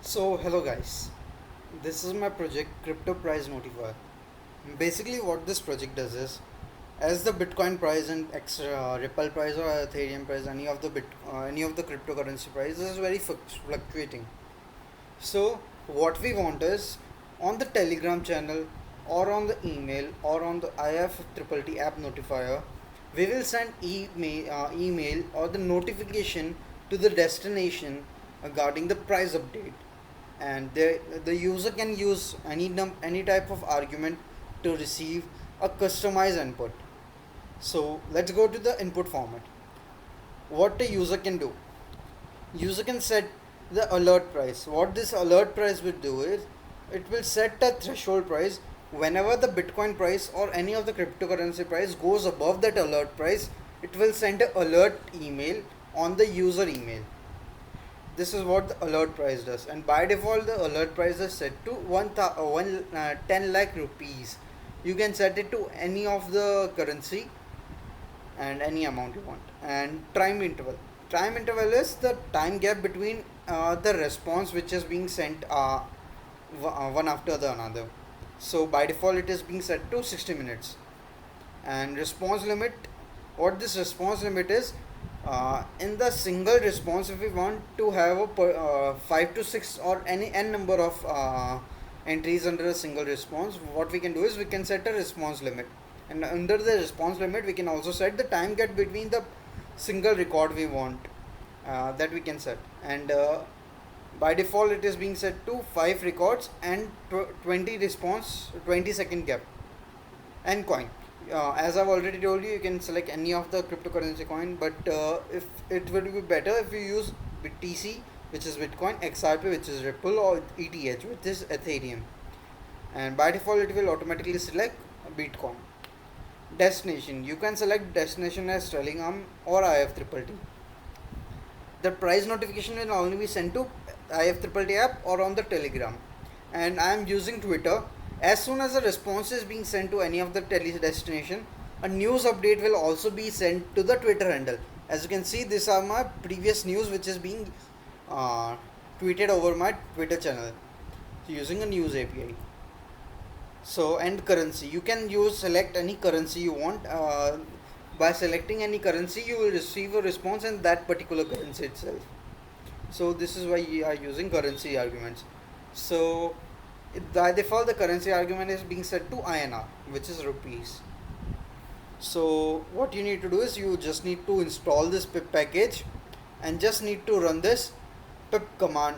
So hello guys, this is my project Crypto Price Notifier. Basically what this project does is, as the Bitcoin price and Ripple price or Ethereum price, any of the cryptocurrency price is very fluctuating. So what we want is, on the Telegram channel or on the email or on the IFTTT app notifier, we will send email or the notification to the destination regarding the price update, and the user can use any type of argument to receive a customized input. So let's go to the input format. What the user can do, user can set the alert price. What this alert price will do is, it will set a threshold price. Whenever the Bitcoin price or any of the cryptocurrency price goes above that alert price, it will send an alert email on the user email. This is what the alert price does, and by default the alert price is set to 10 lakh rupees. You can set it to any of the currency and any amount you want. And time interval is the time gap between the response which is being sent one after the another. So by default it is being set to 60 minutes. And response limit, what this response limit is, in the single response, if we want to have 5 to 6 or any n number of entries under a single response, what we can do is we can set a response limit. And under the response limit we can also set the time gap between the single record we want, that we can set. And by default it is being set to 5 records and 20 response, 20-second gap. And coin, as I've already told you, you can select any of the cryptocurrency coin, but if it would be better if you use BTC, which is Bitcoin, XRP, which is Ripple, or ETH, which is Ethereum. And by default it will automatically select Bitcoin. Destination, you can select destination as Telegram or IFTTT. The price notification will only be sent to IFTTT app or on the Telegram. And I am using Twitter. As soon as a response is being sent to any of the destination, a news update will also be sent to the Twitter handle. As you can see, these are my previous news which is being tweeted over my Twitter channel using a news API. So, and currency, you can select any currency you want. By selecting any currency you will receive a response in that particular currency itself. So this is why you are using currency arguments. So by default the currency argument is being set to INR, which is rupees. So what you need to do is, you just need to install this pip package and just need to run this pip command,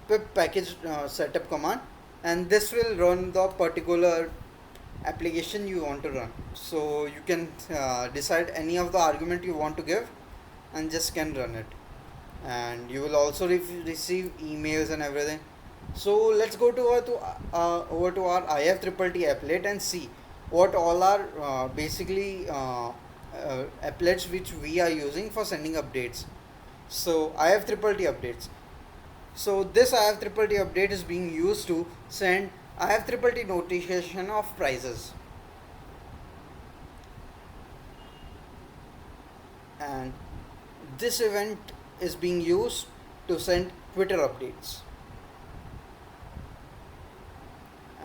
pip package setup command, and this will run the particular application you want to run. So you can decide any of the argument you want to give and just can run it, and you will also receive emails and everything. So let's go to over to our IFTTT applet and see what all are basically applets which we are using for sending updates. So IFTTT updates. So this IFTTT update is being used to send IFTTT notification of prices, and this event is being used to send Twitter updates.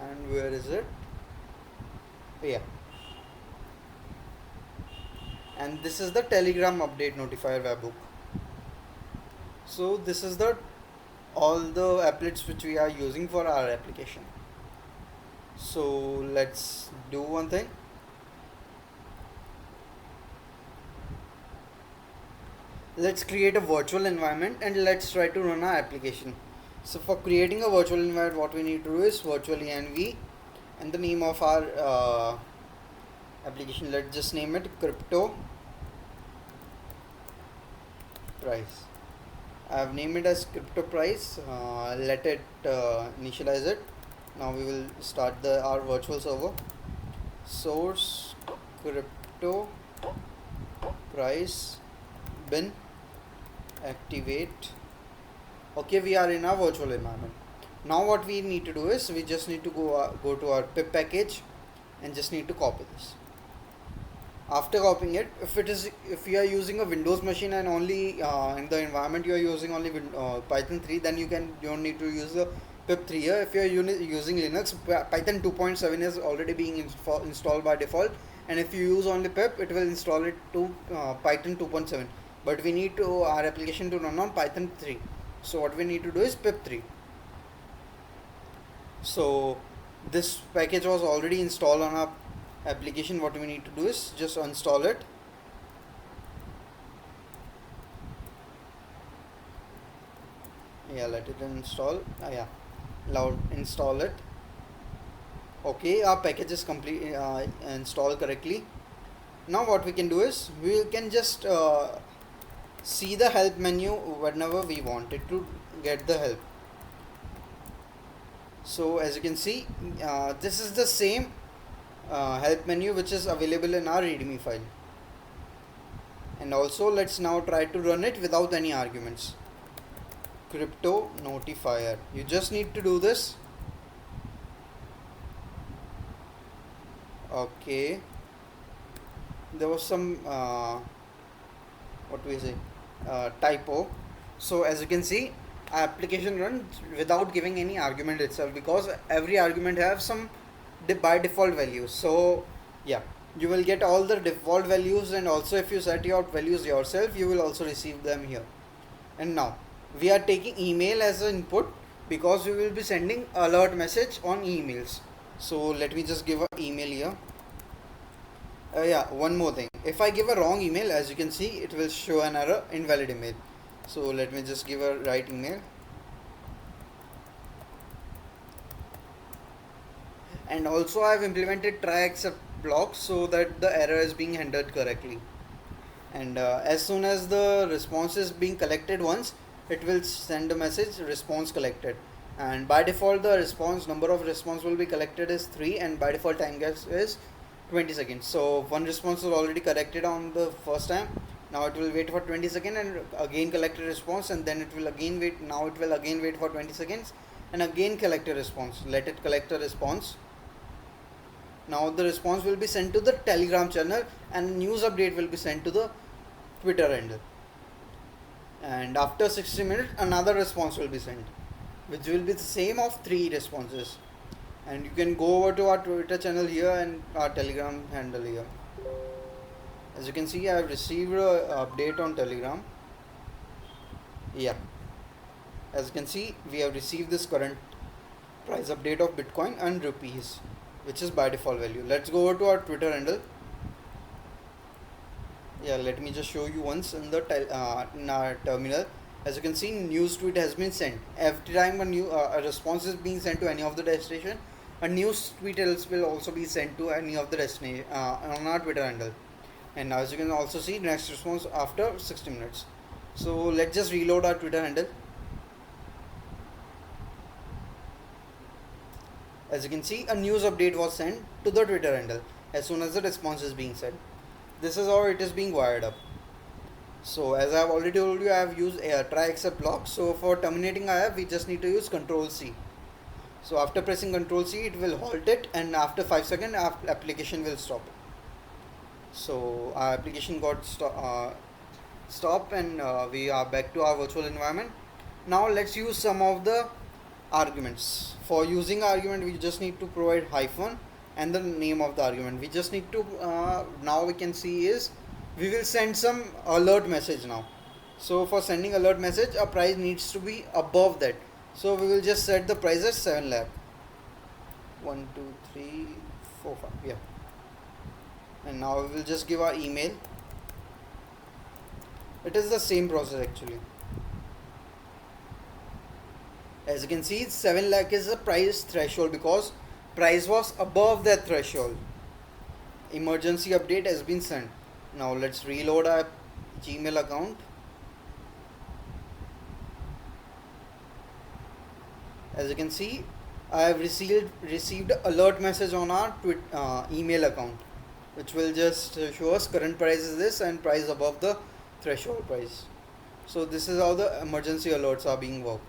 And where is it? Yeah. And this is the Telegram update notifier webhook. So this is the all the applets which we are using for our application. So let's do one thing. Let's create a virtual environment and let's try to run our application. So for creating a virtual environment, what we need to do is virtual env, and the name of our application, let's just name it crypto price. I have named it as crypto price. Let it initialize it. Now we will start our virtual server. Source crypto price bin activate. Okay, we are in our virtual environment. Now what we need to do is, we just need to go to our pip package and just need to copy this. After copying it, if you are using a Windows machine and only in the environment you are using only Python 3, then you don't need to use the pip 3 here. If you are using Linux, Python 2.7 is already being installed by default, and if you use only pip, it will install it to Python 2.7. But we need to our application to run on Python 3. So what we need to do is pip 3. So this package was already installed on our application. What we need to do is just uninstall it. Yeah, let it install. Yeah, loud install it. Okay, our package is complete, installed correctly. Now what we can do is we can just see the help menu whenever we wanted to get the help. So as you can see, this is the same help menu which is available in our readme file. And also let's now try to run it without any arguments. Crypto notifier, you just need to do this. Okay, there was some what do we say, typo. So as you can see, our application runs without giving any argument itself, because every argument have some by default values. So yeah, you will get all the default values, and also if you set your values yourself, you will also receive them here. And now we are taking email as an input, because we will be sending alert message on emails. So let me just give an email here. Yeah, one more thing, if I give a wrong email, as you can see, it will show an error, invalid email. So let me just give a right email. And also I have implemented try except block, so that the error is being handled correctly. And as soon as the response is being collected once, it will send a message response collected. And by default the response number of response will be collected is 3, and by default time gap is 20 seconds. So one response is already collected on the first time. Now it will wait for 20 seconds and again collect a response, and then it will again wait. Now it will again wait for 20 seconds and again collect a response. Let it collect a response. Now the response will be sent to the Telegram channel, and news update will be sent to the Twitter handle. And after 60 minutes another response will be sent, which will be the same of 3 responses. And you can go over to our Twitter channel here and our Telegram handle here. As you can see, I have received an update on Telegram. Yeah, as you can see, we have received this current price update of Bitcoin and rupees, which is by default value. Let's go over to our Twitter handle. Yeah, let me just show you once in the in our terminal. As you can see, news tweet has been sent. Every time a response is being sent to any of the destination, a news tweet else will also be sent to any of the destination on our Twitter handle. And as you can also see, next response after 60 minutes. So let's just reload our Twitter handle. As you can see, a news update was sent to the Twitter handle as soon as the response is being sent. This is how it is being wired up. So as I have already told you, I have used try except block. So for terminating IF, we just need to use Control C. So after pressing Control C, it will halt it, and after 5 seconds, our application will stop. So our application got stop, and we are back to our virtual environment. Now let's use some of the arguments. For using argument, we just need to provide hyphen and the name of the argument. We just need to now we can see is we will send some alert message now. So for sending alert message, a price needs to be above that. So we will just set the price as 7 lakh. 1 2 3 4 5, yeah. And now we will just give our email. It is the same process actually. As you can see, 7 lakh is the price threshold, because price was above that threshold. Emergency update has been sent. Now let's reload our Gmail account. As you can see, I have received alert message on our email account, which will just show us current price is this and price above the threshold price. So this is how the emergency alerts are being worked.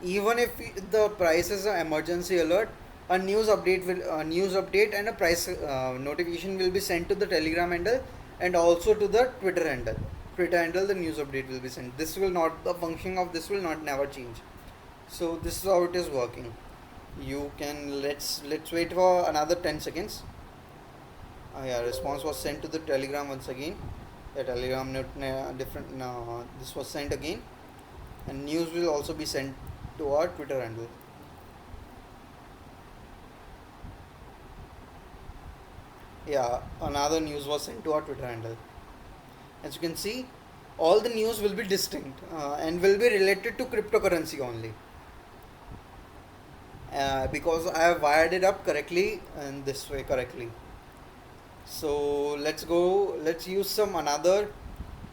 Even if the price is an emergency alert, a news update and a price notification will be sent to the Telegram handle and also to the Twitter handle. Twitter handle, the news update will be sent. This will not, the function of this will not never change. So this is how it is working. You can, let's wait for another 10 seconds. Yeah, response was sent to the Telegram once again. The Telegram different this was sent again, and news will also be sent to our Twitter handle. Yeah, another news was sent to our Twitter handle. As you can see, all the news will be distinct and will be related to cryptocurrency only, because I have wired it up correctly in this way correctly. So let's go. Let's use some another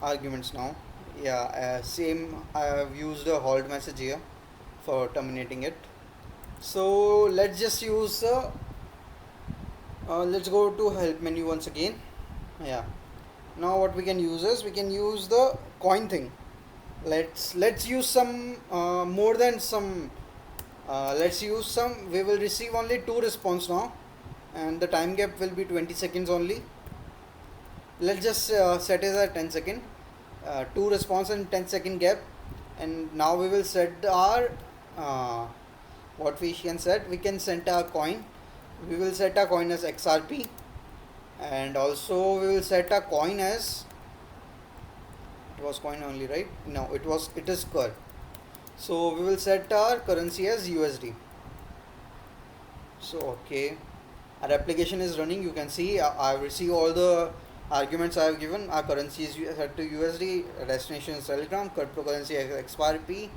arguments now. Yeah, same. I have used a hold message here for terminating it. So let's just use. Let's go to help menu once again. Yeah. Now what we can use is we can use the coin thing. Let's use some more than some. Let's use some. We will receive only two response now, and the time gap will be 20 seconds only. Let's just set it at 10 second. Two response and 10-second gap, and now we will set our what we can set. We can set our coin. We will set our coin as XRP, and also we will set our coin as, it was coin only, right? No, it is Cur. So we will set our currency as USD. So okay, our application is running. You can see I have received all the arguments I have given. Our currency is set to USD, destination is Telegram, cryptocurrency XRP,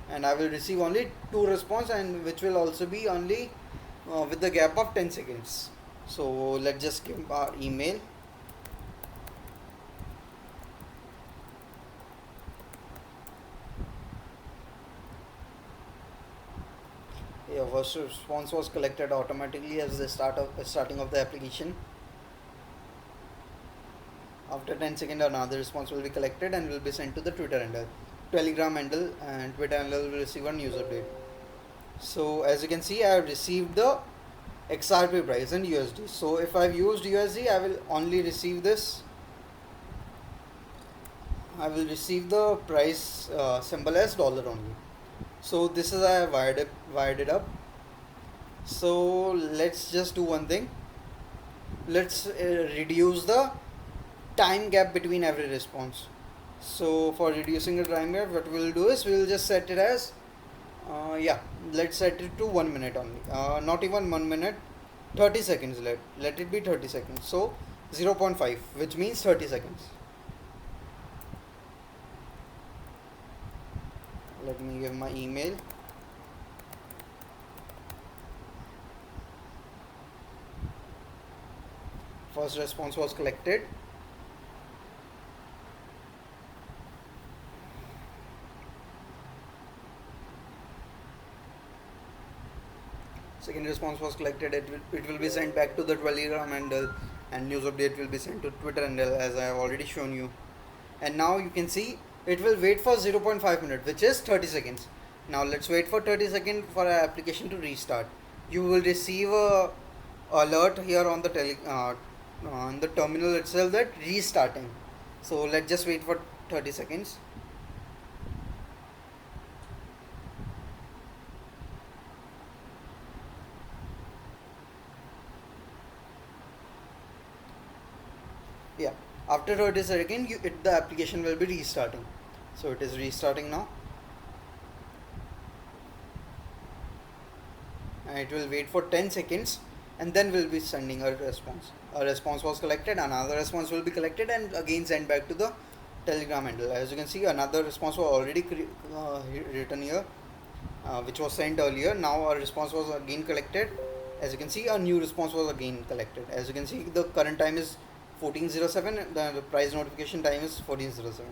and I will receive only two response, and which will also be only with the gap of 10 seconds. So let's just give our email. Yeah, first response was collected automatically as the starting of the application. After 10 seconds, another response will be collected and will be sent to the Twitter handle, Telegram handle, and Twitter handle will receive a news update. So as you can see, I have received the XRP price in USD. So if I've used USD, I will only receive this. I will receive the price symbol as dollar only. So this is I have wired it up. So let's just do one thing. Let's reduce the time gap between every response. So for reducing the time gap, what we will do is we will just set it as yeah, let's set it to 1 minute only. Not even 1 minute, 30 seconds. Let it be 30 seconds. So 0.5, which means 30 seconds. Let me give my email. First response was collected. Second response was collected. It will be sent back to the Telegram handle, and news update will be sent to Twitter handle, as I have already shown you. And now you can see it will wait for 0.5 minutes, which is 30 seconds. Now let's wait for 30 seconds for our application to restart. You will receive a alert here on the on the terminal itself that restarting. So let's just wait for 30 seconds. Yeah, after 30 seconds the application will be restarting. So it is restarting now, and it will wait for 10 seconds, and then we'll be sending a response. A response was collected, another response will be collected and again sent back to the Telegram handle. As you can see, another response was already written here, which was sent earlier. Now our response was again collected. As you can see, a new response was again collected. As you can see, the current time is 14:07. The price notification time is 14:07.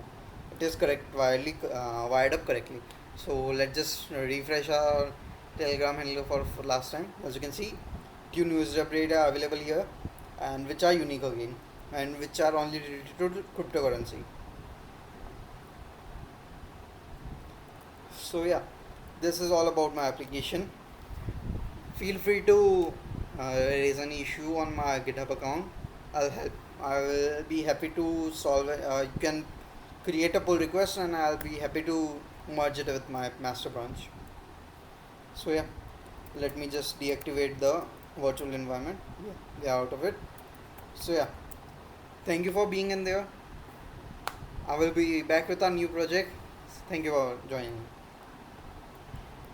It is correct, wired up correctly. So let's just refresh our Telegram handle for last time. As you can see, two news updates are available here, and which are unique again, and which are only related to cryptocurrency. So yeah, this is all about my application. Feel free to raise any issue on my GitHub account. I'll help. I will be happy to solve it. You can create a pull request and I'll be happy to merge it with my master branch. So yeah, let me just deactivate the virtual environment. Yeah, we are out of it. So yeah, thank you for being in there. I will be back with a new project. Thank you for joining.